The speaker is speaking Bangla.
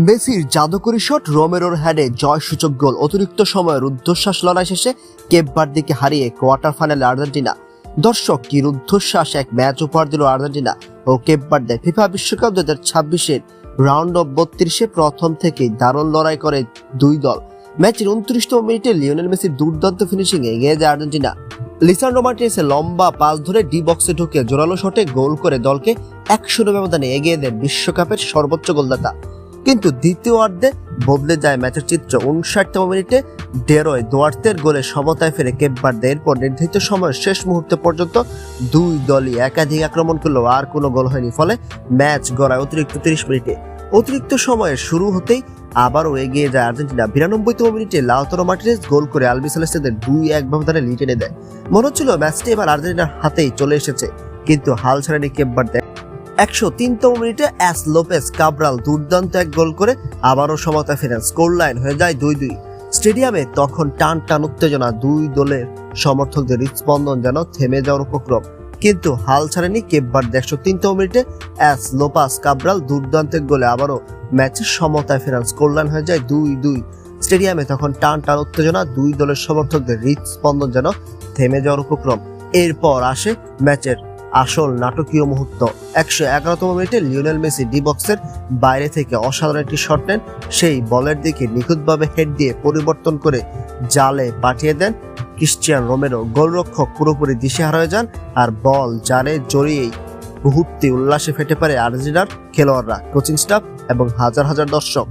মেসির জাদুকরী শট, রোমেরোর হেডে জয়সূচক গোল। অতিরিক্ত সময়ের রুদ্ধশ্বাস লড়াই শেষে কেপ ভার্দেকে হারিয়ে কোয়ার্টার ফাইনালে আর্জেন্টিনা। দর্শক, কি রুদ্ধশ্বাস এক ম্যাচ উপহার দিল আর্জেন্টিনা ও কেপ ভার্দে। ফিফা বিশ্বকাপ 2026-এর রাউন্ড অফ 32-এ প্রথম থেকেই দারুণ লড়াই করে দুই দল। ম্যাচের 29তম মিনিটে লিওনেল মেসির দুর্দান্ত ফিনিশিংয়ে এগিয়ে যায় আর্জেন্টিনা। লিসান্ড্রো মার্টিনেজের লম্বা পাস ধরে ডি বক্সে ঢুকে জোরালো শটে গোল করে দলকে 1-0 ব্যবধানে এগিয়ে দেন বিশ্বকাপের সর্বোচ্চ গোলদাতা। কিন্তু দ্বিতীয়ার্ধে বদলে যায় ম্যাচের চিত্র। 59তম মিনিটে ডেরোয় দুয়ার্তের গোলে সমতায় ফেরে কেপ ভার্দে। এরপর নির্ধারিত সময়ের শেষ মুহূর্তে পর্যন্ত দুই দলই একাধিক আক্রমণ করলেও আর কোনো গোল হয়নি। ফলে ম্যাচ গড়ায় অতিরিক্ত 30 মিনিটে। অতিরিক্ত সময়ের শুরু হতেই আবারও এগিয়ে যায় আর্জেন্টিনা। 92তম মিনিটে লাউতারো মার্টিনেজ গোল করে আলবিসেলেস্তেদের 2-1 ব্যবধানে লিড এনে দেয়। মনে হচ্ছিল ম্যাচটি এবার আর্জেন্টিনার হাতেই চলে এসেছে, কিন্তু হাল ছাড়েনি কেপ ভার্দে। 103তম মিনিটে অ্যাস লোপেস কাব্রাল দুর্দান্ত এক গোল করে আবারও সমতা ফেরেন। স্কোর লাইন হয়ে যায় 2-2। স্টেডিয়ামে তখন টান টান উত্তেজনা, দুই দলের সমর্থকদের হৃদস্পন্দন যেন থেমে যাওয়ার উপক্রম। কিন্তু হাল ছাড়েনি কেপ ভার্দে। 103তম মিনিটে অ্যাস লোপাস কাব্রাল দুর্দান্ত এক গোলে আবারও ম্যাচের সমতায় ফেরান। স্কোর লাইন হয়ে যায় 2-2। স্টেডিয়ামে তখন টান টান উত্তেজনা, দুই দলের সমর্থকদের হৃদস্পন্দন যেন থেমে যাওয়ার উপক্রম। এরপর আসে ম্যাচের আসল নাটকীয় মুহূর্ত। 111তম মিনিটে লিওনেল মেসি ডি বক্সের বাইরে থেকে অসাধারণ একটি শট নেন। সেই বলের দিকে নিখুঁতভাবে হেড দিয়ে পরিবর্তন করে জালে পাঠিয়ে দেন ক্রিস্টিয়ান রোমেরো। গোলরক্ষক পুরোপুরি দিশেহারা হয়ে যান, আর বল জালে জড়িয়েই মুহূর্তে উল্লাসে ফেটে পড়ে আর্জেন্টিনার খেলোয়াড়রা, কোচিং স্টাফ এবং হাজার হাজার দর্শক।